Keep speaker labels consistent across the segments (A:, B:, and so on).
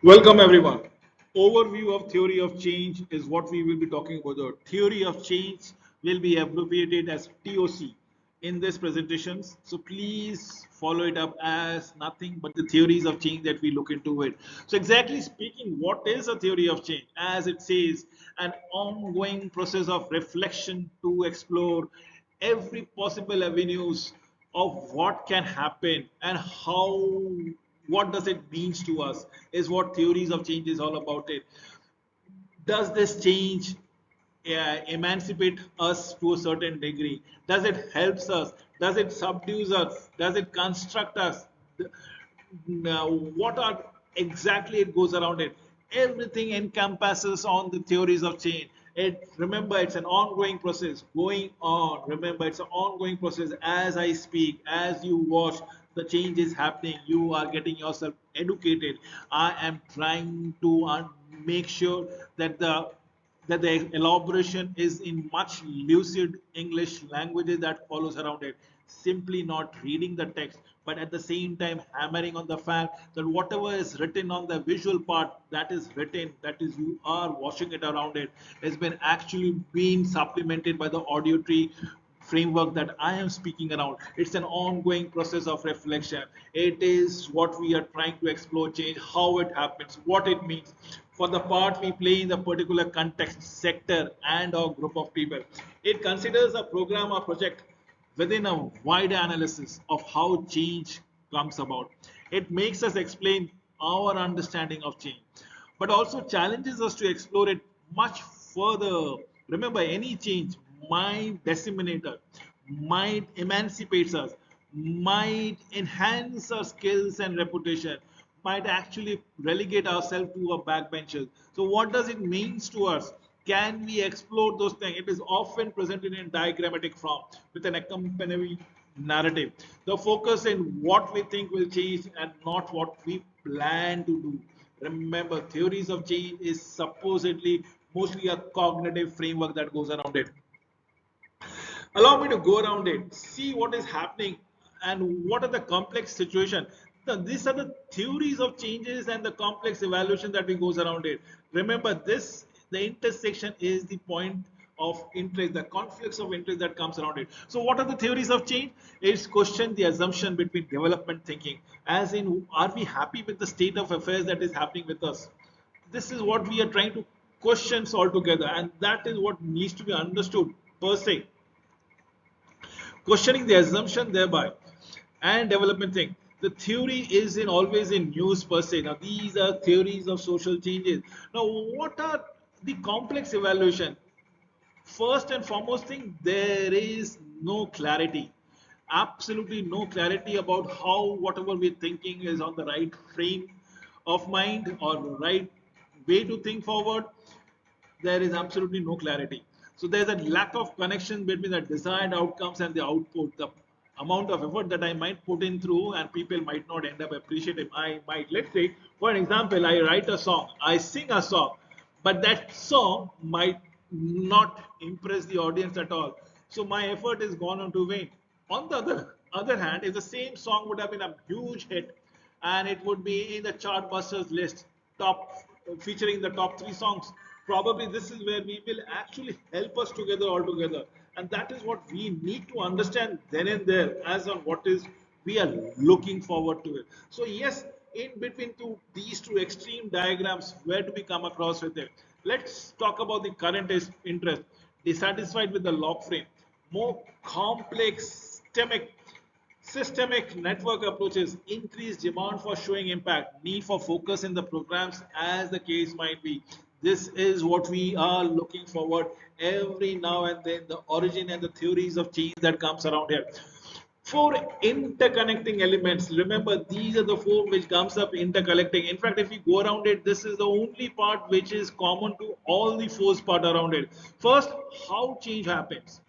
A: Welcome everyone. Overview of theory of change is what we will be talking about. The theory of change will be abbreviated as TOC in this presentations. So please follow it up as nothing but the theories of change that we look into it. So exactly speaking, what is a theory of change? As it says, an ongoing process of reflection to explore every possible avenues of what can happen and how what does it means to us is what theories of change is all about. It does this change emancipate us to a certain degree? Does it helps us? Does it subdues us? Does it construct us? Now, what are exactly it goes around it? Everything encompasses on the theories of change. It remember it's an ongoing process going on. Remember it's an ongoing process. As I speak, as you watch, the change is happening. You are getting yourself educated. I am trying to make sure that the elaboration is in much lucid English languages that follows around it. Simply not reading the text, but at the same time hammering on the fact that whatever is written on the visual part that is written, that is you are watching it around it, has been actually being supplemented by the auditory framework that I am speaking around. It's an ongoing process of reflection. It is what we are trying to explore change, how it happens, what it means for the part we play in the particular context, sector, and or group of people. It considers a program or project within a wider analysis of how change comes about. It makes us explain our understanding of change, but also challenges us to explore it much further. Remember, any change might disseminate us, might emancipate us, might enhance our skills and reputation, might actually relegate ourselves to a backbenchers. So, what does it means to us? Can we explore those things? It is often presented in diagrammatic form with an accompanying narrative. The focus in what we think will change and not what we plan to do. Remember, theories of change is supposedly mostly a cognitive framework that goes around it. Allow me to go around it, see what is happening and what are the complex situation. These are the theories of changes and the complex evaluation that we goes around it. Remember this, the intersection is the point of interest, the conflicts of interest that comes around it. So what are the theories of change? It's question the assumption between development thinking, as in are we happy with the state of affairs that is happening with us? This is what we are trying to questions altogether, and that is what needs to be understood per se, questioning the assumption thereby and development thing. The theory is in always in news per se. Now these are theories of social changes. Now what are the complex evaluation? First and foremost thing, there is no clarity, absolutely no clarity about how whatever we're thinking is on the right frame of mind or right way to think forward. There is absolutely no clarity. So there's a lack of connection between the desired outcomes and the output. The amount of effort that I might put in through and people might not end up appreciating. I might, let's say, for an example, I write a song, I sing a song, but that song might not impress the audience at all. So my effort is gone on to vain. On the other hand, if the same song would have been a huge hit and it would be in the chartbusters list, top featuring the top three songs, probably this is where we will actually help us together all together, and that is what we need to understand then and there as on what is we are looking forward to it. So yes, in between these two extreme diagrams, where do we come across with it? Let's talk about the current interest, dissatisfied with the log frame, more complex systemic network approaches, increased demand for showing impact, need for focus in the programs, as the case might be. This is what we are looking forward every now and then, the origin and the theories of change that comes around here. Four interconnecting elements. Remember, these are the four which comes up interconnecting. In fact, if you go around it, this is the only part which is common to all the four part around it. First, how change happens,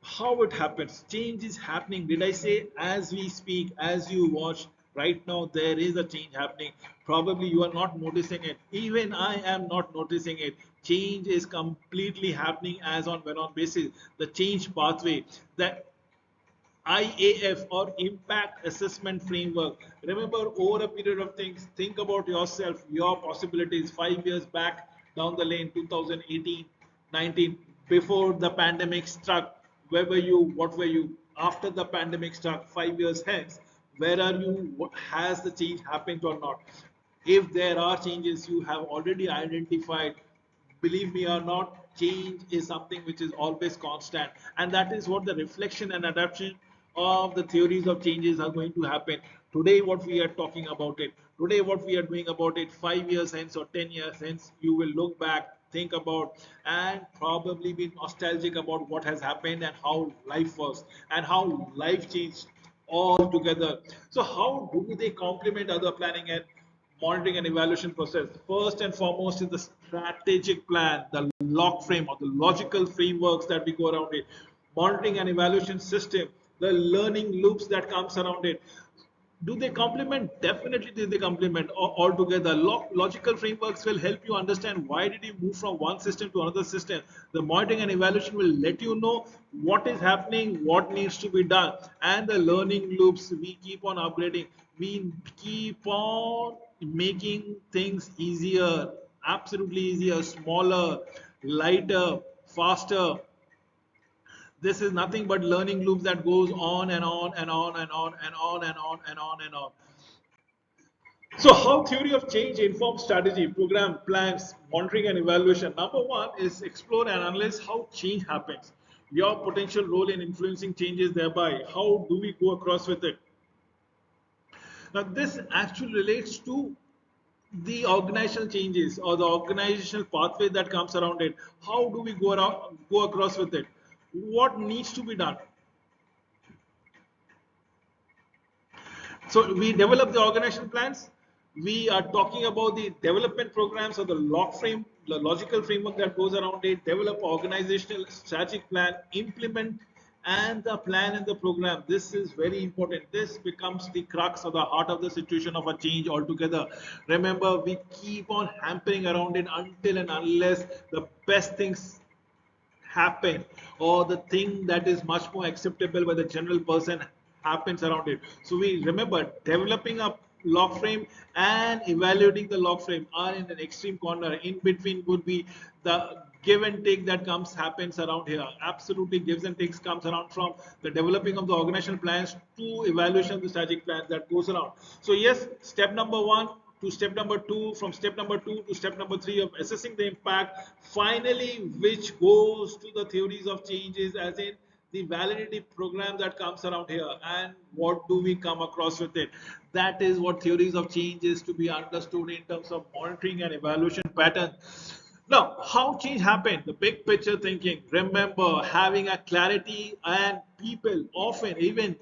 A: how it happens. Change is happening. Did I say as we speak, as you watch right now, there is a change happening. Probably you are not noticing it. Even I am not noticing it. Change is completely happening as on when on basis. The change pathway, that IAF or Impact Assessment Framework. Remember, over a period of things, think about yourself, your possibilities 5 years back down the lane, 2018, 19, before the pandemic struck. Where were you? What were you? After the pandemic struck, 5 years hence, where are you? What, has the change happened or not? If there are changes you have already identified, believe me or not, change is something which is always constant, and that is what the reflection and adaptation of the theories of changes are going to happen. Today what we are talking about it, today what we are doing about it, 5 years hence or 10 years hence, you will look back, think about, and probably be nostalgic about what has happened and how life was and how life changed all together. So how do they complement other planning and monitoring and evaluation process? First and foremost is the strategic plan, the log frame or the logical frameworks that we go around it, monitoring and evaluation system, the learning loops that comes around it. Do they complement? Definitely do they complement altogether. Logical frameworks will help you understand why did you move from one system to another system. The monitoring and evaluation will let you know what is happening, what needs to be done. And the learning loops, we keep on upgrading. We keep on making things easier, absolutely easier, smaller, lighter, faster. This is nothing but learning loops that goes on and on and on and on and on and on and on and on. So how theory of change informs strategy, program, plans, monitoring and evaluation? Number one is explore and analyze how change happens. Your potential role in influencing changes thereby. How do we go across with it? Now this actually relates to the organizational changes or the organizational pathway that comes around it. How do we go across with it? What needs to be done? So we develop the organization plans. We are talking about the development programs or the log frame, the logical framework that goes around it. Develop organizational strategic plan, implement, and the plan and the program. This is very important. This becomes the crux or the heart of the situation of a change altogether. Remember, we keep on hampering around it until and unless the best things happen or the thing that is much more acceptable by the general person happens around it. So we remember developing a log frame and evaluating the log frame are in an extreme corner. In between would be the give and take that comes happens around here. Absolutely gives and takes comes around from the developing of the organizational plans to evaluation of the strategic plans that goes around. So yes, step number one to step number two, from step number two to step number three of assessing the impact, finally, which goes to the theories of changes, as in the validity program that comes around here, and what do we come across with it. That is what theories of change is to be understood in terms of monitoring and evaluation pattern. Now, how change happened? The big picture thinking. Remember, having a clarity, and people often, even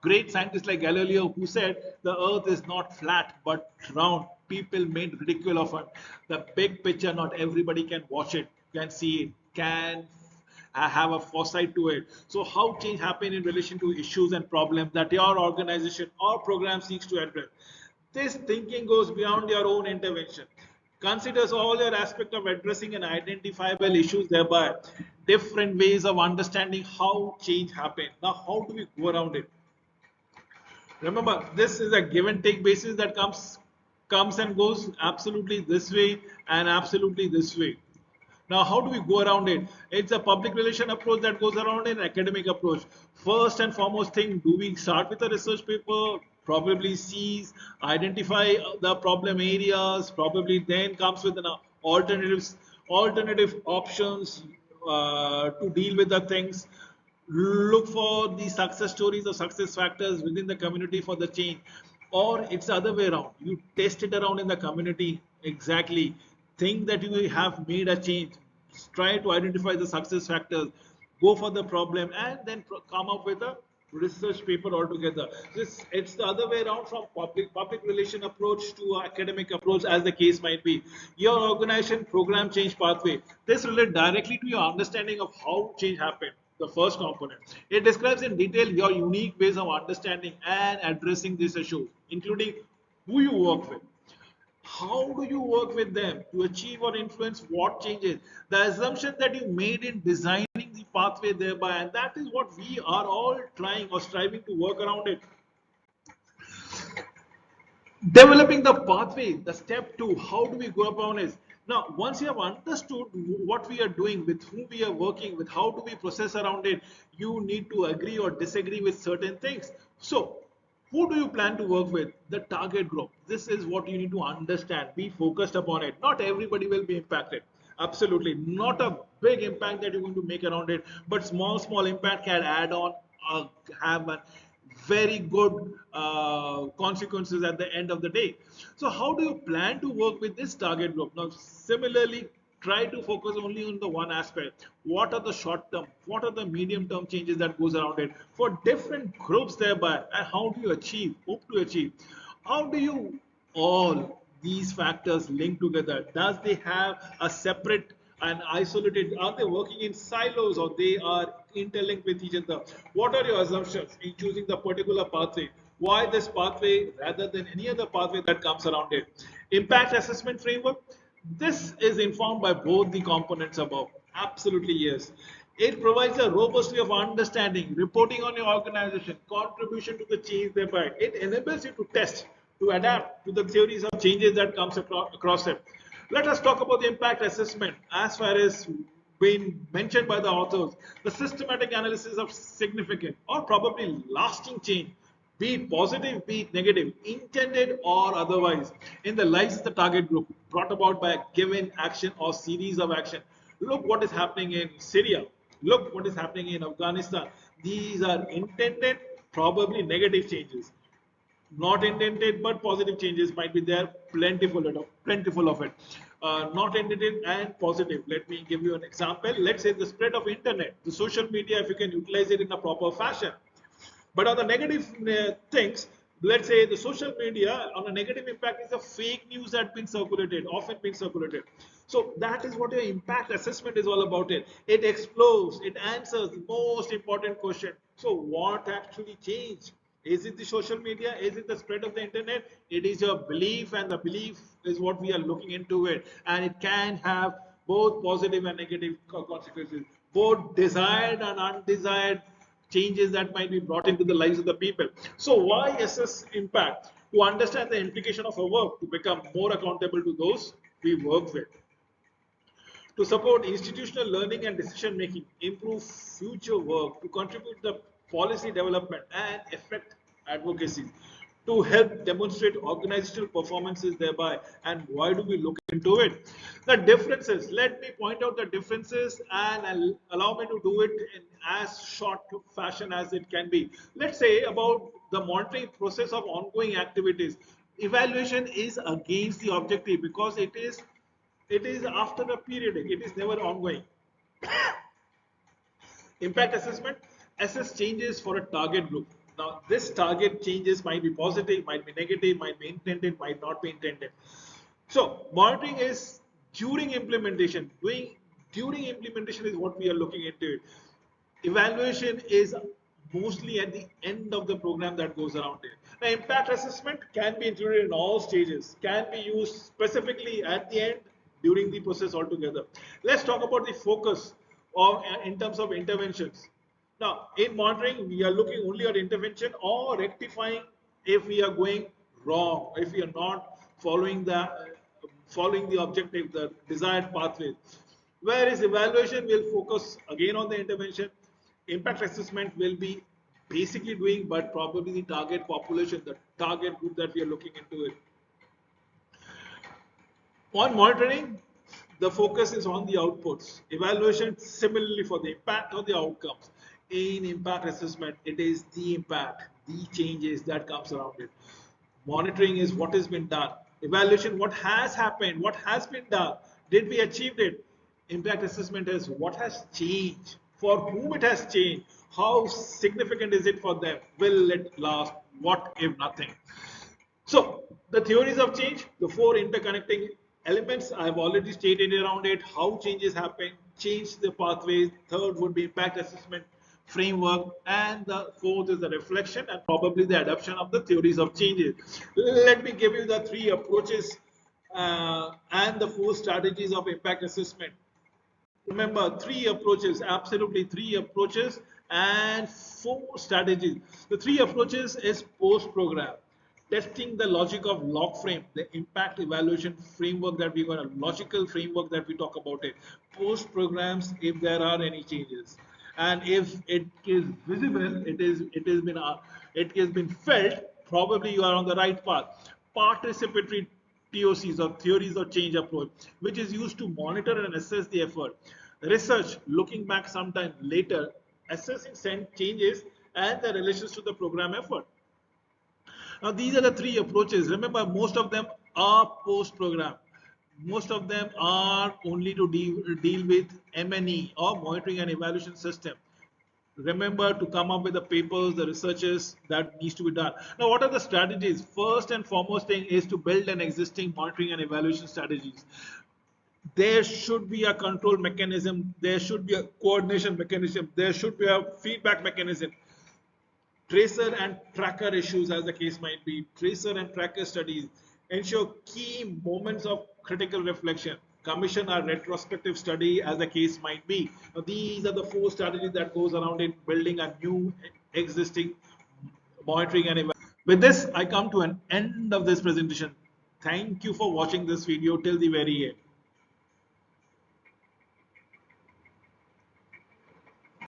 A: great scientists like Galileo, who said the Earth is not flat but round. People made ridicule of it. The big picture, not everybody can watch it, can see it, can have a foresight to it. So, how change happen in relation to issues and problems that your organization or program seeks to address? This thinking goes beyond your own intervention, considers all your aspect of addressing and identifiable issues, thereby different ways of understanding how change happens. Now, how do we go around it? Remember, this is a give and take basis that comes and goes, absolutely this way and absolutely this way. Now, how do we go around it? It's a public relation approach that goes around an academic approach. First and foremost thing, do we start with a research paper? Probably sees, identify the problem areas. Probably then comes with an alternative options to deal with the things. Look for the success stories or success factors within the community for the change, or it's the other way around, you test it around in the community. Exactly, think that you have made a change, try to identify the success factors, go for the problem, and then come up with a research paper altogether. It's the other way around, from public relation approach to academic approach, as the case might be. Your organization program change pathway, this relates directly to your understanding of how change happened. The first component, it describes in detail your unique ways of understanding and addressing these issues, including who you work with, how do you work with them to achieve or influence what changes, the assumption that you made in designing the pathway thereby, and that is what we are all trying or striving to work around it. Developing the pathway, the step two, how do we go about it? Now, once you have understood what we are doing, with whom we are working with, how do we process around it, you need to agree or disagree with certain things. So, who do you plan to work with? The target group. This is what you need to understand. Be focused upon it. Not everybody will be impacted. Absolutely. Not a big impact that you're going to make around it, but small impact can add on, have an very good consequences at the end of the day. So how do you plan to work with this target group? Now, similarly, try to focus only on the one aspect. What are the short term, what are the medium term changes that goes around it for different groups thereby, and how do you hope to achieve? How do you all these factors link together? Does they have a separate and isolated? Are they working in silos or they are interlinked with each other? What are your assumptions in choosing the particular pathway? Why this pathway rather than any other pathway that comes around it? Impact assessment framework. This is informed by both the components above. Absolutely yes. It provides a robust way of understanding, reporting on your organization, contribution to the change thereby. It enables you to test, to adapt to the theories of changes that comes across it. Let us talk about the impact assessment as far as been mentioned by the authors. The systematic analysis of significant or probably lasting change, be it positive, be it negative, intended or otherwise, in the lives of the target group, brought about by a given action or series of action. Look what is happening in Syria. Look what is happening in Afghanistan. These are intended, probably negative changes. Not intended, but positive changes might be there. Plentiful of it. Not intended and positive. Let me give you an example. Let's say the spread of internet, the social media, if you can utilize it in a proper fashion. But on the negative things, let's say the social media, on a negative impact is the fake news that been circulated, often been circulated. So that is what your impact assessment is all about. It explores, it answers the most important question. So what actually changed? Is it the social media? Is it the spread of the internet? It is your belief, and the belief is what we are looking into it. And it can have both positive and negative consequences, both desired and undesired changes that might be brought into the lives of the people. So why assess impact? To understand the implication of our work, to become more accountable to those we work with, to support institutional learning and decision making, improve future work, to contribute to the policy development and effect advocacy, to help demonstrate organizational performances thereby. And why do we look into it? The differences. Let me point out the differences and allow me to do it in as short fashion as it can be. Let's say about the monitoring process of ongoing activities. Evaluation is against the objective because it is after the periodic, it is never ongoing. Impact assessment, assess changes for a target group. Now, this target changes might be positive, might be negative, might be intended, might not be intended. So, monitoring is during implementation. During implementation is what we are looking into it. Evaluation is mostly at the end of the program that goes around it. Now, impact assessment can be included in all stages, can be used specifically at the end during the process altogether. Let's talk about the focus of in terms of interventions. Now, in monitoring, we are looking only at intervention or rectifying if we are going wrong, if we are not following the objective, the desired pathway. Whereas evaluation will focus again on the intervention. Impact assessment will be basically doing, but probably the target population, the target group that we are looking into it. On monitoring, the focus is on the outputs. Evaluation similarly for the impact or the outcomes. In impact assessment, it is the impact, the changes that comes around it. Monitoring is what has been done. Evaluation, what has happened, what has been done. Did we achieve it? Impact assessment is what has changed, for whom it has changed, how significant is it for them, will it last, what if nothing. So, the theories of change, the four interconnecting elements, I have already stated around it, how changes happen, change the pathways. Third would be impact assessment framework, and the fourth is the reflection and probably the adoption of the theories of changes. Let me give you the three approaches and the four strategies of impact assessment. Remember, three approaches, absolutely three approaches and four strategies. The three approaches is post-program, testing the logic of log frame, the impact evaluation framework that we got, a logical framework that we talk about it. Post-programs, if there are any changes, and if it is visible, it has been felt, probably you are on the right path. Participatory TOCs or theories of change approach, which is used to monitor and assess the effort. Research, looking back sometime later, assessing changes and the relations to the program effort. Now, these are the three approaches. Remember, most of them are post-program. Most of them are only to deal with M&E or monitoring and evaluation system. Remember to come up with the papers, the researches that needs to be done. Now, what are the strategies? First and foremost thing is to build an existing monitoring and evaluation strategies. There should be a control mechanism. There should be a coordination mechanism. There should be a feedback mechanism. Tracer and tracker issues, as the case might be. Tracer and tracker studies ensure key moments of critical reflection. Commission a retrospective study, as the case might be. Now, these are the four strategies that goes around in building a new existing monitoring and evaluation. With this, I come to an end of this presentation. Thank you for watching this video till the very end.